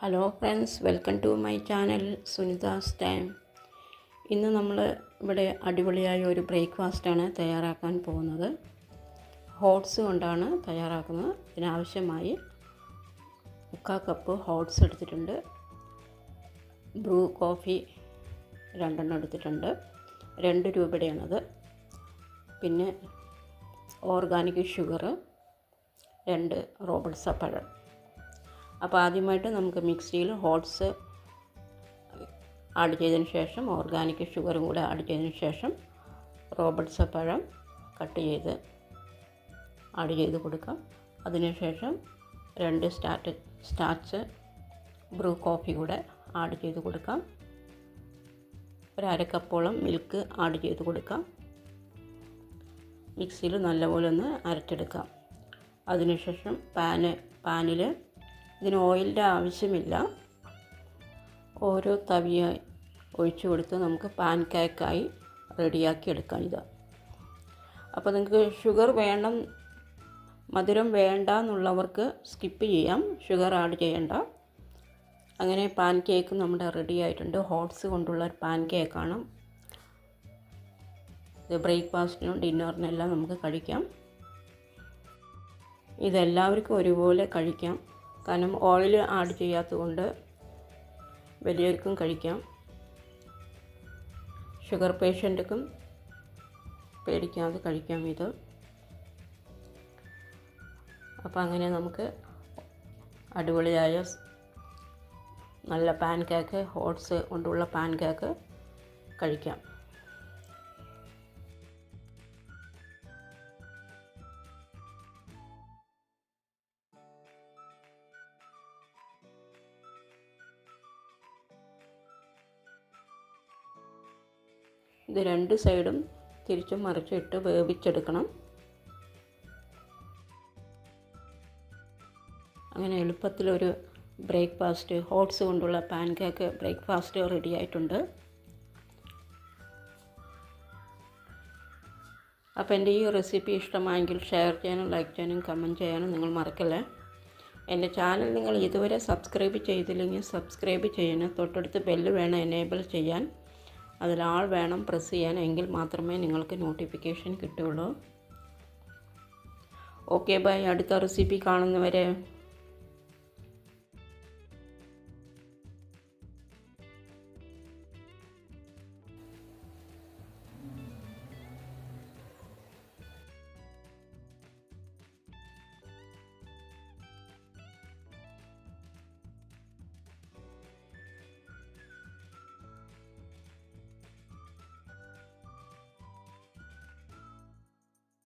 Hello friends, welcome to my channel Sunita's time. ഇന്ന് നമ്മൾ ഇവിടെ അടിപൊളിയായ ഒരു ബ്രേക്ക്ഫാസ്റ്റാണ് തയ്യാറാക്കാൻ പോകുന്നത്. ഹോട്ട്സ് കൊണ്ടാണ് തയ്യാറാക്കുന്നത്. ഇതിനാവശ്യമായി 3/4 കപ്പ് ഹോട്ട്സ് എടുത്തിട്ടുണ്ട്. ബ്രൂ കോഫി 2 എടുത്തിട്ടുണ്ട്. 2 രൂപയുടെയാണത്. പിന്നെ ഓർഗാനിക് ഷുഗർ 2 റോബസ്റ്റ പഴം. അപ്പോൾ ആദ്യമായിട്ട് നമുക്ക് മിക്സിയിൽ ഹോട്ട്സ് ആഡ് ചെയ്തതിന് ശേഷം ഓർഗാനിക് ഷുഗറും കൂടെ ആഡ് ചെയ്തതിന് ശേഷം റോബസ്റ്റ പഴം കട്ട് ചെയ്ത് ആഡ് ചെയ്ത് കൊടുക്കാം. അതിനുശേഷം 2 സ്റ്റാർച്ച് ബ്രൂ കോഫി കൂടെ ആഡ് ചെയ്ത് കൊടുക്കാം. 1/2 കപ്പോളം മിൽക്ക് ആഡ് ചെയ്ത് കൊടുക്കാം. മിക്സിയിൽ നല്ലപോലെ ഒന്ന് അരച്ചെടുക്കാം. അതിനുശേഷം പാനിൽ ഇതിന് ഓയിലിൻ്റെ ആവശ്യമില്ല. ഓരോ തവിയായി ഒഴിച്ചു കൊടുത്ത് നമുക്ക് പാൻ കേക്കായി റെഡിയാക്കി എടുക്കാം. അപ്പോൾ നിങ്ങൾക്ക് ഷുഗർ വേണം, മധുരം വേണ്ട എന്നുള്ളവർക്ക് സ്കിപ്പ് ചെയ്യാം, ഷുഗർ ആഡ് ചെയ്യേണ്ട. അങ്ങനെ പാൻ കേക്ക് നമ്മുടെ റെഡി ആയിട്ടുണ്ട്. ഹോട്ട്സ് കൊണ്ടുള്ള ഒരു പാൻ കേക്കാണ്. ഇത് ബ്രേക്ക്ഫാസ്റ്റിനും ഡിന്നറിനെല്ലാം നമുക്ക് കഴിക്കാം. ഇതെല്ലാവർക്കും ഒരുപോലെ കഴിക്കാം. കാരണം ഓയിൽ ആഡ് ചെയ്യാത്തതുകൊണ്ട് വലിയവർക്കും കഴിക്കാം. ഷുഗർ പേഷ്യൻറ്റുക്കും പേടിക്കാതെ കഴിക്കാം ഇത്. അപ്പോൾ അങ്ങനെ നമുക്ക് അടിപൊളിയായ നല്ല പാൻ കേക്ക്, ഹോട്ട്സ് കൊണ്ടുള്ള പാൻ കേക്ക് കഴിക്കാം. ഇത് 2 സൈഡും തിരിച്ചും മറിച്ചിട്ട് വേവിച്ചെടുക്കണം. അങ്ങനെ എളുപ്പത്തിലൊരു ബ്രേക്ക്ഫാസ്റ്റ്, ഹോട്ട്സ് കൊണ്ടുള്ള പാൻ കേക്ക് ബ്രേക്ക്ഫാസ്റ്റ് റെഡി ആയിട്ടുണ്ട്. അപ്പോൾ എൻ്റെ ഈ റെസിപ്പി ഇഷ്ടമായെങ്കിൽ ഷെയർ ചെയ്യാനും ലൈക്ക് ചെയ്യാനും കമൻറ്റ് ചെയ്യാനും നിങ്ങൾ മറക്കല്ലേ. എൻ്റെ ചാനൽ നിങ്ങൾ ഇതുവരെ സബ്സ്ക്രൈബ് ചെയ്തില്ലെങ്കിൽ സബ്സ്ക്രൈബ് ചെയ്യണം. തൊട്ടടുത്ത് ബെല്ല് വേണം എനേബിൾ ചെയ്യാൻ. അതിലാൾ വേണം പ്രസ് ചെയ്യാൻ. എങ്കിൽ മാത്രമേ നിങ്ങൾക്ക് നോട്ടിഫിക്കേഷൻ കിട്ടുകയുള്ളൂ. Okay bye. അടുത്ത റെസിപ്പി കാണുന്നവരെ.